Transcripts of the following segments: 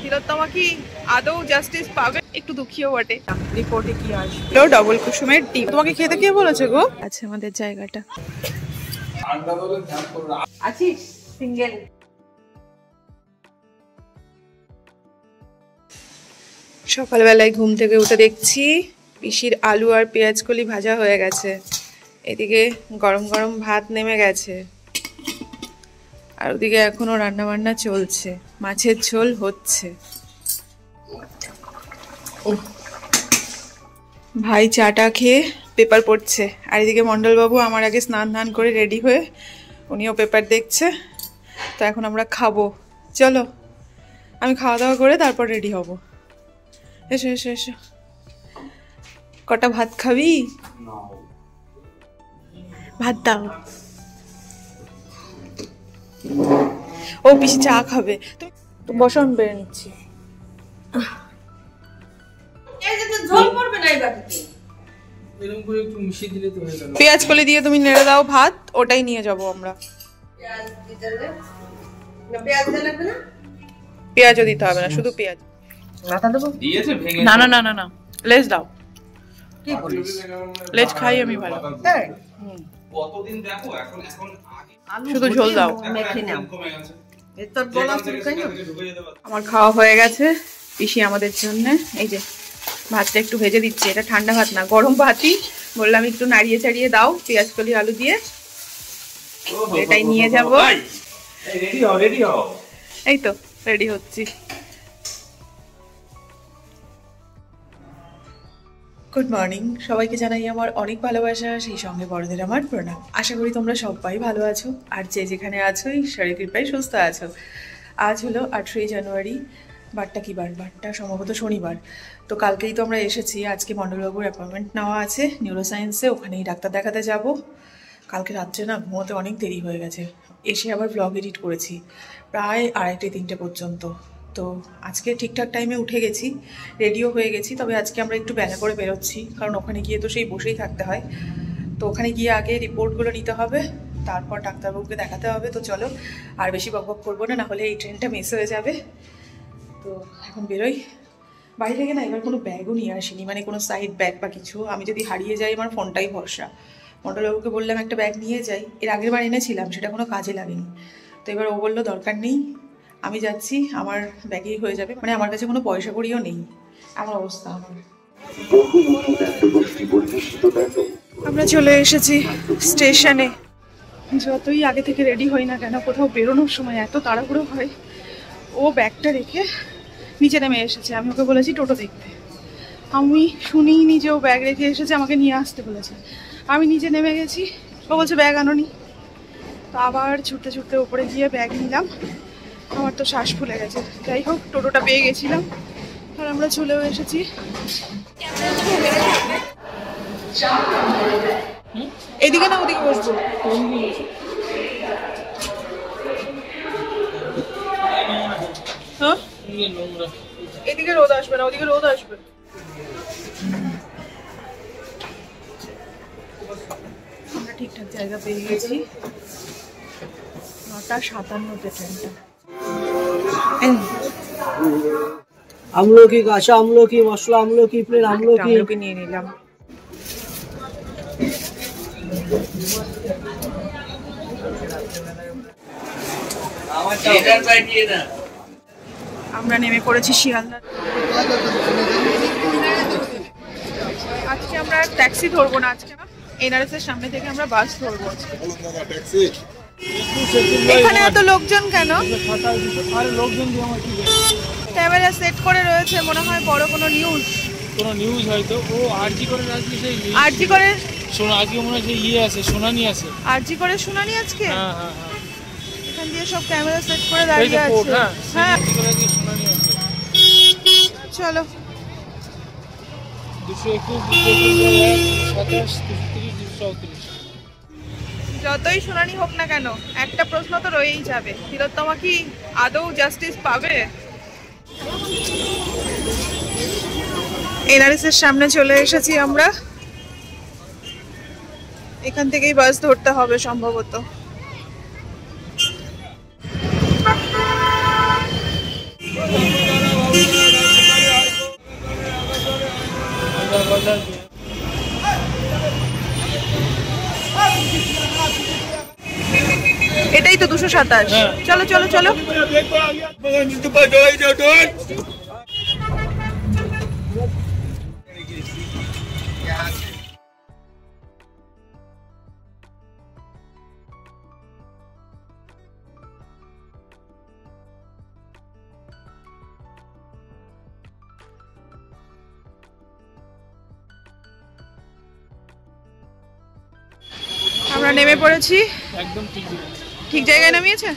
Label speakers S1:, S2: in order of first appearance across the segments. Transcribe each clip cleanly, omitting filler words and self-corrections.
S1: তিলোত্তমা কি আদৌ জাস্টিস পাবে? একটু দুঃখীও বটে। রিপোর্টে কি আসলো? ডবল কুসুমের ডিম। তোমাকে খেতে কে বলেছে গো? আছে আমাদের জায়গাটা। আছিস সিঙ্গেল? সকালবেলায় ঘুম থেকে উঠে দেখছি পিসির আলু আর পেঁয়াজ কলি ভাজা হয়ে গেছে, এদিকে গরম গরম ভাত নেমে গেছে, আর ওদিকে এখনো রান্না বান্না চলছে, মাছের ঝোল হচ্ছে। ভাই চাটা খেয়ে পেপার পড়ছে, আর এদিকে মণ্ডলবাবু আমার আগে স্নান ধান করে রেডি হয়ে উনিও পেপার দেখছে। তো এখন আমরা খাবো, চলো আমি খাওয়া দাওয়া করে তারপর রেডি হব। এসো এসো এসো, কটা ভাত খাবি? ভাত দাও। ও পিসি চা খাবে, তুমি বসো, আমি বেড়ে নিচ্ছি। পেঁয়াজ কলি দিয়ে তুমি নেড়ে দাও ভাত, ওটাই নিয়ে যাবো আমরা। পেঁয়াজও দিতে হবে না, শুধু পেঁয়াজ। না না না না না, লেজ দাও। লেজ খাই আমি ভালো, শুধু ঝোল দাও। আমার খাওয়া হয়ে গেছে, পিসি আমাদের জন্য এই যে ভাতটা একটু ভেজে দিচ্ছে। এটা ঠান্ডা ভাত না, গরম ভাতই। বললাম একটু নাড়িয়ে চাড়িয়ে দাও পেঁয়াজ কলি আলু দিয়ে, এটাই নিয়ে যাব। এই তো রেডি হচ্ছি। গুড মর্নিং, সবাইকে জানাই আমার অনেক ভালোবাসা, সেই সঙ্গে বড়দের আমার প্রণাম। আশা করি তোমরা সবাই ভালো আছো, আর যে যেখানে আছো ঈশ্বরের কৃপায় সুস্থ আছো। আজ হলো 8ই জানুয়ারি, বারটা কি বার? বারটা সম্ভবত শনিবার। তো কালকেই তো আমরা এসেছি, আজকে মণ্ডলবাবুর অ্যাপয়েন্টমেন্ট নেওয়া আছে নিউরোসায়েন্সে, ওখানেই ডাক্তার দেখাতে যাব। কালকে রাত্রে না ঘুমোতে অনেক দেরি হয়ে গেছে, এসে আবার ব্লগ এডিট করেছি প্রায় 2:30-3টে পর্যন্ত। তো আজকে ঠিকঠাক টাইমে উঠে গেছি, রেডিও হয়ে গেছি, তবে আজকে আমরা একটু বেলা করে বেরোচ্ছি, কারণ ওখানে গিয়ে তো সেই বসেই থাকতে হয়। তো ওখানে গিয়ে আগে রিপোর্টগুলো নিতে হবে, তারপর ডাক্তারবাবুকে দেখাতে হবে। তো চলো আর বেশি বকবক করবো না, নাহলে এই ট্রেনটা মিস হয়ে যাবে। তো এখন বেরোই। বাড়ি থেকে না এবার কোনো ব্যাগও নিয়ে আসিনি, মানে কোনো সাইড ব্যাগ বা কিছু। আমি যদি হারিয়ে যাই আমার ফোনটাই ভরসা। মণ্ডলবাবুকে বললাম একটা ব্যাগ নিয়ে যাই, এর আগের বার এনেছিলাম, সেটা কোনো কাজে লাগেনি। তো এবার ও বললো দরকার নেই, আমি যাচ্ছি, আমার ব্যাগেই হয়ে যাবে। মানে আমার কাছে কোনো পয়সা কড়িও নেই, এমন অবস্থা আমার। আমরা চলে এসেছি স্টেশনে। যতই আগে থেকে রেডি হই না কেন, কোথাও বেরোনোর সময় এত তাড়াহুড়ো হয়। ও ব্যাগটা রেখে নিচে নেমে এসেছে, আমি ওকে বলেছি টোটো দেখতে, আমি শুনিনি যে ও ব্যাগ রেখে এসেছে, আমাকে নিয়ে আসতে বলেছে। আমি নিচে নেমে গেছি, ও বলছে ব্যাগ আনোনি। তো আবার ছুটতে ছুটতে উপরে গিয়ে ব্যাগ নিলাম, আমার তো শ্বাস ফুলে গেছে। যাই হোক, টোটোটা পেয়ে গেছিলাম, আর আমরা চলেও এসেছি। এদিকে না ওদিকে বসবো? হ্যাঁ, এদিকে রোদ আসবে না, ওদিকে রোদ আসবে। আমরা ঠিকঠাক জায়গা পেয়ে গেছি, 9:57-তে ট্রেনটা।
S2: আমলকি, কাঁচা আমলকি, মশলা আমলকি, প্লেন আমলকি
S1: নিয়ে নিলাম। আমরা নেমে পড়েছি শিয়ালদা। আজকে আমরা ট্যাক্সি ধরবো না, আজকে না এনআরএস এর সামনে থেকে আমরা বাস ধরবো। এখানে এত লোকজন কেন? ক্যামেরা সেট করে রয়েছে, মনে হয় বড় কোনো নিউজ
S3: হয়তো। ও আরজি করে রাখলি, সেই
S1: আরজি করে
S3: শোনা, আজকে মনে হয় ইয়ে আছে, শুনানি আছে।
S1: আরজি করে শুনানি আজকে?
S3: হ্যাঁ হ্যাঁ হ্যাঁ,
S1: এখান দিয়ে সব ক্যামেরা সেট করে দাঁড়িয়ে আছে। হ্যাঁ
S3: শুনানি আছে।
S1: চলো।
S3: 221, 227, 230, 234।
S1: যতই শুনানি হোক না কেন, একটা প্রশ্ন তো রয়েই যাবে, তিলোত্তমা কি আদৌ জাস্টিস পাবে? এনআরএস এর সামনে চলে এসেছি আমরা, এখান থেকেই বাস ধরতে হবে সম্ভবত।
S3: শিয়ালদা
S1: এটাই তো 227।
S3: হ্যাঁ।
S1: চলো চলো চলো। আমরা নেমে পড়েছি।
S3: একদম ঠিক
S1: ঠিক জায়গায় নামিয়েছে।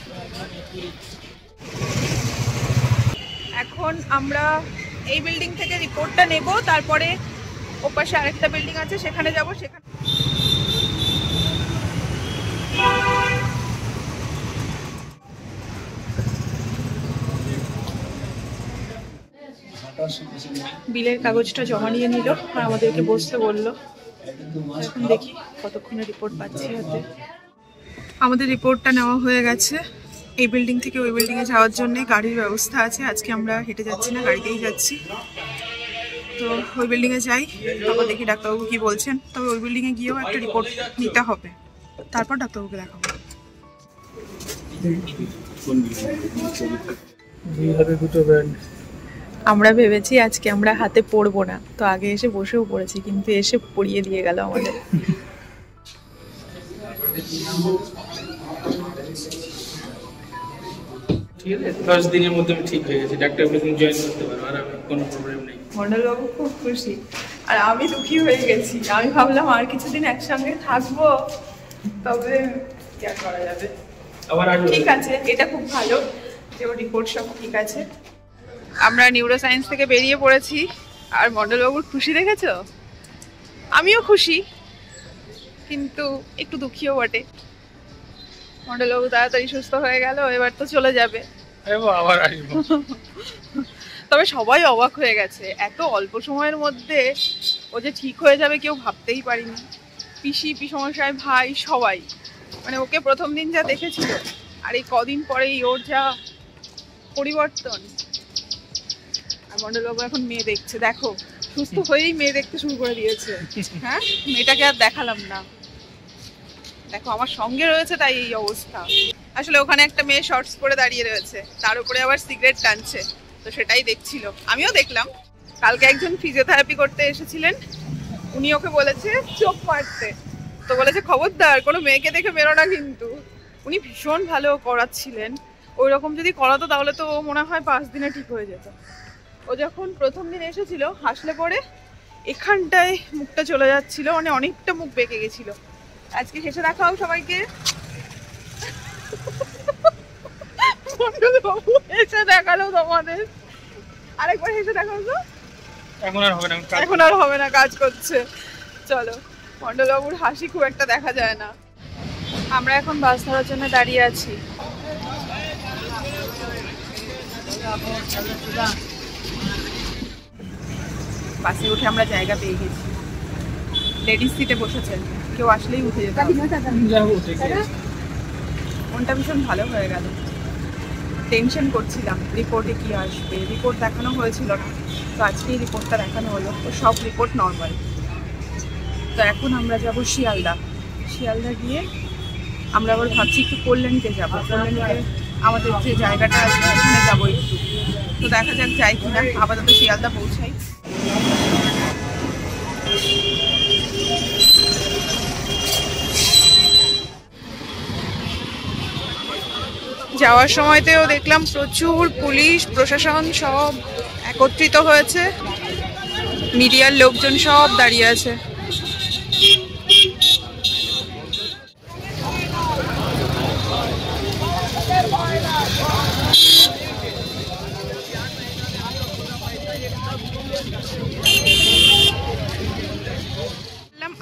S1: এখন আমরা এই বিল্ডিং থেকে রিপোর্টটা নেব, তারপরে ওপাশে আরেকটা বিল্ডিং আছে সেখানে যাব। সেখানে বিলের কাগজটা জমা নিয়ে নিল আর আমাদেরকে বসতে বললো। এখন দেখি কতক্ষণে রিপোর্ট পাচ্ছি হাতে। আমাদের রিপোর্টটা নেওয়া হয়ে গেছে। এই বিল্ডিং থেকে ওই বিল্ডিংয়ে যাওয়ার জন্য গাড়ির ব্যবস্থা আছে। আজকে আমরা হেঁটে যাচ্ছি না, গাড়িতেই যাচ্ছি। তো ওই বিল্ডিংয়ে যাই, তারপর দেখি ডাক্তারবাবু কি বলছেন। তবে ওই বিল্ডিংয়ে গিয়েও একটা রিপোর্ট নিতে হবে, তারপর ডাক্তারবাবুকে দেখাবো।
S3: দুটো ব্যান্ড
S1: আমরা ভেবেছি আজকে আমরা হাতে পড়বো না, তো আগে এসে বসেও পড়েছি, কিন্তু এসে পড়িয়ে দিয়ে গেল আমাদের।
S3: ঠিক আছে, 10 দিনের মধ্যে আমি ঠিক হয়ে গেছি। ডাক্তার বলে তুমি জয়েন করতে পারো, আর আমার কোনো প্রবলেম নেই।
S1: মন্ডলবাবু খুব খুশি আর আমি দুঃখী হয়ে গেছি। আমি ভাবলাম আর কিছুদিন একসঙ্গে থাকবো, তবে কি আর করা যাবে।
S3: আবার আসবো।
S1: ঠিক আছে, এটা খুব ভালো যে ওর রিপোর্ট সব ঠিক আছে। আমরা নিউরো সায়েন্স থেকে বেরিয়ে পড়েছি আর মন্ডলবাবুর খুশি দেখেছো? আমিও খুশি, কিন্তু একটু দুঃখীও বটে। মন্ডলবাবু তাড়াতাড়ি সুস্থ হয়ে গেল, এবার তো চলে যাবে।
S3: আবার আসবো।
S1: তবে সবাই অবাক হয়ে গেছে, এত অল্প সময়ের মধ্যে ও যে ঠিক হয়ে যাবে কেউ ভাবতেই পারিনি। পিসি, পিসমশাই, ভাই সবাই, মানে ওকে প্রথম দিন যা দেখেছিল আর এই কদিন পরেই ওর যা পরিবর্তন। আর মন্ডলবাবু এখন মেয়ে দেখছে, দেখো সুস্থ হয়েই মেয়ে দেখতে শুরু করে দিয়েছে। হ্যাঁ, মেয়েটাকে আর দেখালাম না, দেখো আমার সঙ্গে রয়েছে তাই এই অবস্থা। আসলে ওখানে একটা মেয়ে শর্টস পরে দাঁড়িয়ে রয়েছে, তার উপরে আবার সিগারেট টানছে, তো সেটাই দেখছিল, আমিও দেখলাম। কালকে একজন ফিজিওথেরাপি করতে এসেছিলেন, উনি ওকে বলেছে চোখ মারতে, তো বলেছে খবরদার কোনো মেয়েকে দেখে বেরো না। কিন্তু উনি ভীষণ ভালো করাচ্ছিলেন, ওই রকম যদি করাতো তাহলে তো ও মনে হয় 5 দিনে ঠিক হয়ে যেত। ও যখন প্রথম দিন এসেছিল হাসলে পরে এখানটায় মুখটা চলে যাচ্ছিল, মানে অনেকটা মুখ বেঁকে গেছিল। আজকে হেসে দেখাও সবাইকে। মন্ডলবাবু হেসে দেখালো তোমাদের, আরেকবার হেসে দেখাও তো।
S3: এখন আর হবে না,
S1: এখন আর হবে না, কাজ করছে। চলো, মন্ডলবাবুর হাসি খুব একটা দেখা যায় না। আমরা এখন বাস ধরার জন্য দাঁড়িয়ে আছি। বাসে উঠে আমরা জায়গা পেয়ে গেছি, লেডিস সিটে বসেছেন, কেউ আসলেই উঠে যেতে হবে।
S3: যাবো ঠিক আছে।
S1: মনটা ভীষণ ভালো হয়ে গেল। টেনশন করছিলাম রিপোর্টে কি আসবে, রিপোর্ট দেখানো হয়েছিল না, তো আজকেই রিপোর্টটা দেখানো হলো, তো সব রিপোর্ট নর্মাল। তো এখন আমরা যাব শিয়ালদা। শিয়ালদা গিয়ে আমরা আবার ভাবছি একটু কল্যাণীতে যাবো। কল্যাণীতে আমাদের যে জায়গাটা আছে ওখানে যাবো একটু, তো দেখা যাক যাই কিনা। আপাতত শিয়ালদা পৌঁছাই। যাওয়ার সময়তেও দেখলাম প্রচুর পুলিশ প্রশাসন সব একত্রিত হয়েছে, মিডিয়ার লোকজন সব দাঁড়িয়ে আছে।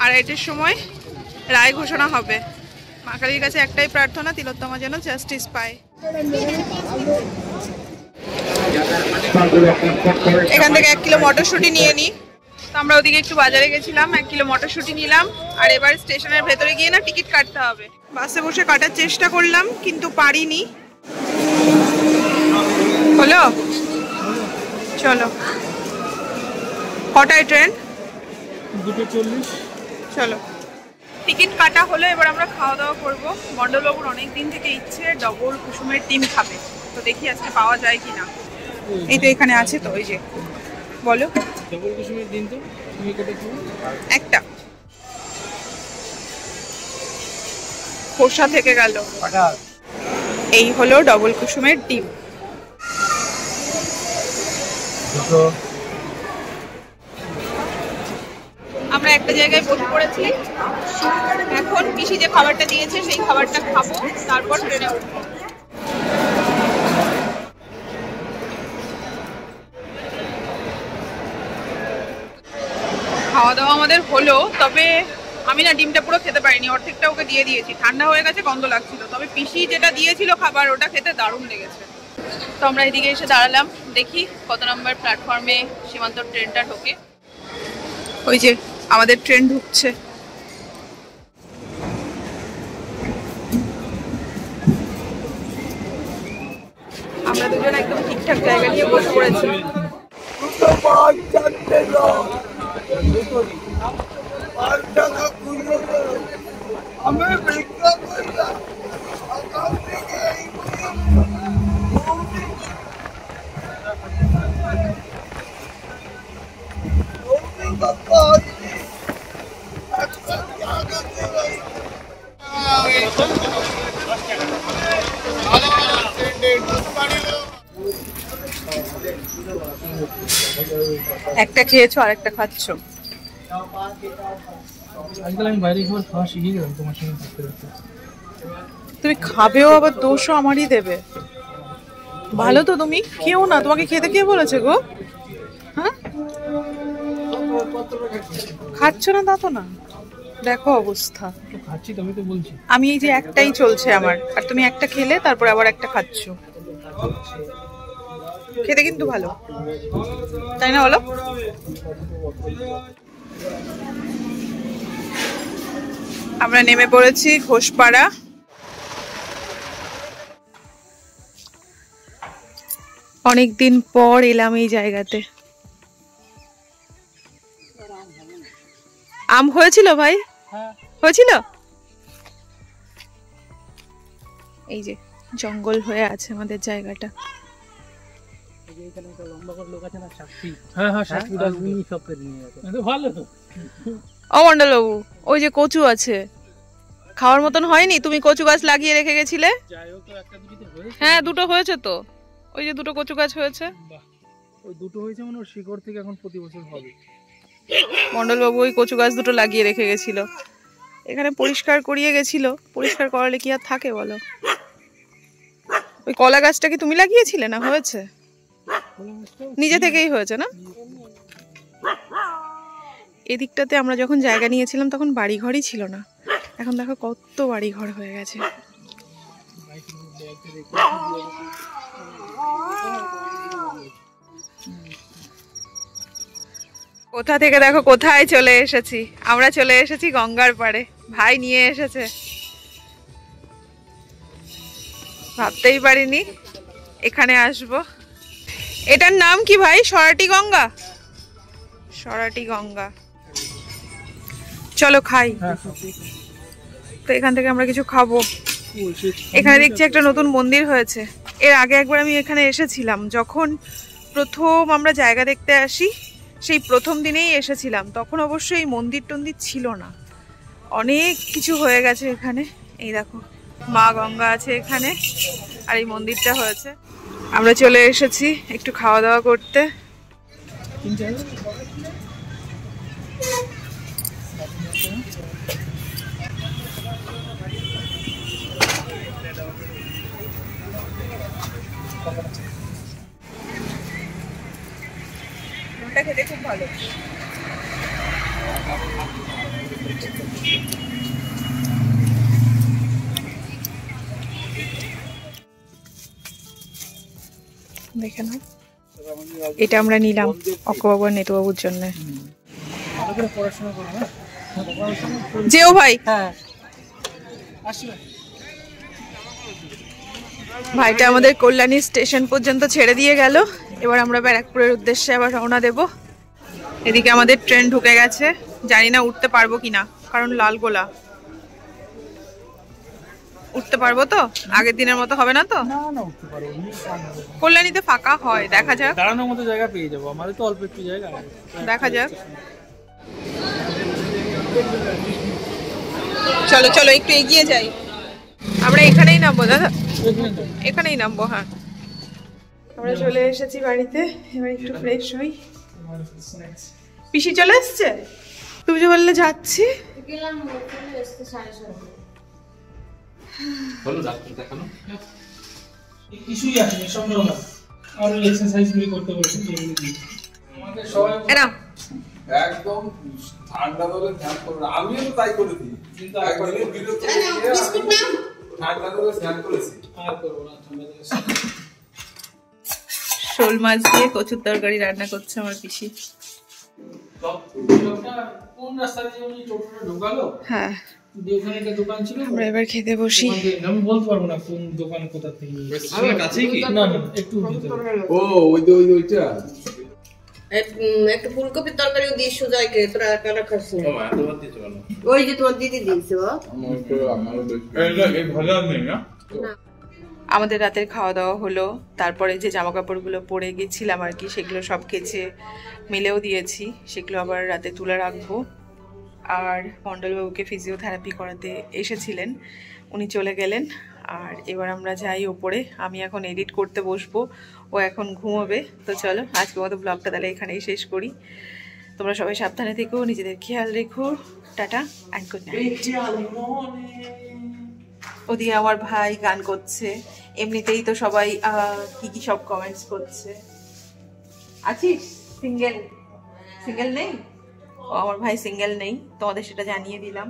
S1: আড়াইটের সময় রায় ঘোষণা হবে। মা কালীর কাছে একটাই প্রার্থনা, তিলোত্তমা যেন জাস্টিস পায়। এখান থেকে 1 কিলো মটরশুঁটি নিয়ে নিই। আমরা ওদিকে একটু বাজারে গেছিলাম, 1 কিলো মটরশুঁটি নিলাম। আর এবার স্টেশনের ভেতরে গিয়ে না টিকিট কাটতে হবে। বাসে বসে কাটার চেষ্টা করলাম কিন্তু পারিনি। হলো, চলো। কটায় ট্রেন?
S3: 2:40।
S1: চলো, টিকিট কাটা হলো, এবার আমরা খাওয়া দাওয়া করবো। মন্ডলবাবুর অনেক দিন থেকে ইচ্ছে ডবল কুসুমের ডিম খাবে, তো দেখি আজকে পাওয়া যায় কিনা। এই তো এখানে আছে তো, ওই যে বলো।
S3: ডবল কুসুমের ডিম তো তুমি কটা খাও?
S1: একটা খোসা থেকে গেল। এই হলো ডবল কুসুমের ডিম। আমরা একটা জায়গায় বসে পড়েছি, এখন পিসি যে খাবারটা দিয়েছে সেই খাবারটা খাবো, তারপর ট্রেনে উঠবো। খাওয়া দাওয়া আমাদের হলো, তবে আমি না ডিমটা পুরো খেতে পারিনি, অর্ধেকটা ওকে দিয়ে দিয়েছি, ঠান্ডা হয়ে গেছে, গন্ধ লাগছিল। তবে পিসি যেটা দিয়েছিল খাবার, ওটা খেতে দারুণ লেগেছে। তো আমরা এদিকে এসে দাঁড়ালাম, দেখি কত নম্বর প্ল্যাটফর্মে সীমান্ত ট্রেনটা ঢোকে। ওই যে আমাদের ট্রেন ঢুকছে। আমরা দুজন একদম ঠিকঠাক জায়গা নিয়ে বসে পড়েছি। একটা খেয়েছো আর একটা খাচ্ছ।
S3: আজকাল আমি বাইরে খাবার খাওয়া শিখে গেলাম তোমার সঙ্গে থাকতে থাকতে।
S1: তুমি খাবেও আবার দোষও আমারই দেবে। ভালো তো, তুমি খেও না, তোমাকে খেতে কে বলেছে গো? হ্যাঁ, খাচ্ছ না তা তো না, দেখো অবস্থা।
S3: খাচ্ছি তো, আমি তো বলছি।
S1: আমি এই যে একটাই চলছে আমার, আর তুমি একটা খেলে তারপর আবার একটা খাচ্ছ। খেতে কিন্তু ভালো, তাই না বলো? আমরা নেমে পড়েছি ঘোষপাড়া। অনেকদিন পর এলাম এই জায়গাতে। আম হয়েছিল ভাই? হয়েছিল। এই যে জঙ্গল হয়ে আছে আমাদের জায়গাটা।
S3: হ্যাঁ হ্যাঁ, ভালো তো।
S1: ও মন্ডলবাবু, ওই যে কচু আছে, খাওয়ার মতন হয়নি? তুমি কচু গাছ লাগিয়ে রেখে গেছিলে। হ্যাঁ, দুটো হয়েছে তো, ওই যে দুটো কচু গাছ হয়েছে।
S3: ওই দুটো হয়েছে মানে ওর শিকড় থেকে এখন প্রতি বছর হবে।
S1: মন্ডলবাবু ওই কচু গাছ দুটো লাগিয়ে রেখে গেছিল, এখানে পরিষ্কার করিয়ে গেছিল। পরিষ্কার করালে কি আর থাকে বলো? ওই কলা গাছটা কি তুমি লাগিয়েছিলে না হয়েছে? নিজে থেকেই হয়েছে না? এদিকটাতে আমরা যখন জায়গা নিয়েছিলাম তখন বাড়ি ঘরই ছিল না, এখন দেখো কত বাড়ি ঘর হয়ে গেছে। কোথা থেকে দেখো কোথায় চলে এসেছি আমরা, চলে এসেছি গঙ্গার পাড়ে। ভাই নিয়ে এসেছে, ভাবতেই পারিনি এখানে আসবো। এটার নাম কি ভাই? সরাটি গঙ্গা? সরাটি গঙ্গা। চলো খাই। তো এখান থেকে আমরা কিছু খাবো। এখানে দেখছি একটা নতুন মন্দির হয়েছে। এর আগে একবার আমি এখানে এসেছিলাম, যখন প্রথম আমরা জায়গা দেখতে আসি, সেই প্রথম দিনেই এসেছিলাম। তখন অবশ্যই এই মন্দির টন্দির ছিল না, অনেক কিছু হয়ে গেছে এখানে। এই দেখো মা গঙ্গা আছে এখানে, আর এই মন্দিরটা হয়েছে। আমরা চলে এসেছি একটু খাওয়া দাওয়া করতে। খেতে খুব ভালো। দেখে নাও, এটা আমরা নিলাম অক্কবাবু আর নেতুবাবুর জন্য। যেও ভাই। ভাইটা আমাদের কল্যাণী স্টেশন পর্যন্ত ছেড়ে দিয়ে গেল। এবার আমরা ব্যারাকপুরের উদ্দেশ্যে আবার রওনা দেব। এদিকে আমাদের ট্রেন ঢুকে গেছে। জানি না উঠতে পারবো কিনা, কারণ লাল গোলা। উঠতে পারবো তো? আগের দিনের মতো হবে না তো?
S3: না না উঠতে পারবো।
S1: কল্যাণীতে ফাঁকা হয়, দেখা যাক।
S3: দাঁড়ানোর মতো জায়গা পেয়ে যাবো, আমাদের তো অল্প একটু জায়গা।
S1: দেখা যাক। চলো চলো একটু এগিয়ে যাই। আমরা এখানেই নামবো দাদা, এখানেই নামবো। হ্যাঁ, আমরা চলে এসেছি বাড়িতে, এবার একটু ফ্রেশ হই। পিসি চলে এসছে? তুমি যে বললে যাচ্ছি।
S3: কিছুই আসেনি, সম্ভব না। আর এক্সারসাইজ গুলি করতে বলছি, যেগুলো দিই আমাদের সবাই
S1: এরা
S4: একদম ঠান্ডা জলে স্নান করবে। আমিও তো তাই করেছি, কিন্তু একদিনের বিরতি ঠান্ডা জলে স্নান করেছি।
S3: আর করবো না ঠান্ডা জলে।
S1: শোল মাছ দিয়ে কচুর তরকারি রান্না করছে আমার পিসি।
S3: কোন রাস্তা দিয়ে উনি টোটোটা ঢোকালো?
S1: হ্যাঁ,
S3: দিয়ে ওখানে একটা দোকান ছিল,
S1: আমরা এবার খেতে বসি।
S3: আমি বলতে পারবো না কোন দোকান কোথা থেকে। কাছেই কি? না না, একটু ভিতরে।
S4: ও ওইটা
S5: একটা ফুলকপির তরকারিও দিয়ে সুজয়কে, তোরা কাটা খাস না। ওই যে তোমার দিদি দিয়েছে।
S1: আমাদের রাতের খাওয়া দাওয়া হলো, তারপরে যে জামা কাপড়গুলো পরে গেছিলাম আর কি, সেগুলো সব কেচে মিলেও দিয়েছি, সেগুলো আবার রাতে তুলে রাখবো। আর মণ্ডলবাবুকে ফিজিওথেরাপি করাতে এসেছিলেন, উনি চলে গেলেন। আর এবার আমরা যাই ওপরে, আমি এখন এডিট করতে বসবো, ও এখন ঘুমোবে। তো চলো আজকের মতো ব্লগটা তাহলে এখানেই শেষ করি। তোমরা সবাই সাবধানে থেকো, নিজেদের খেয়াল রেখো। Tata and good night. ওদিকে আমার ভাই গান করছে, এমনিতেই তো সবাই কি কি সব কমেন্টস করছে। আছিস সিঙ্গেল? সিঙ্গেল নেই? ও আমার ভাই সিঙ্গেল নেই, তোমাদের সেটা জানিয়ে দিলাম।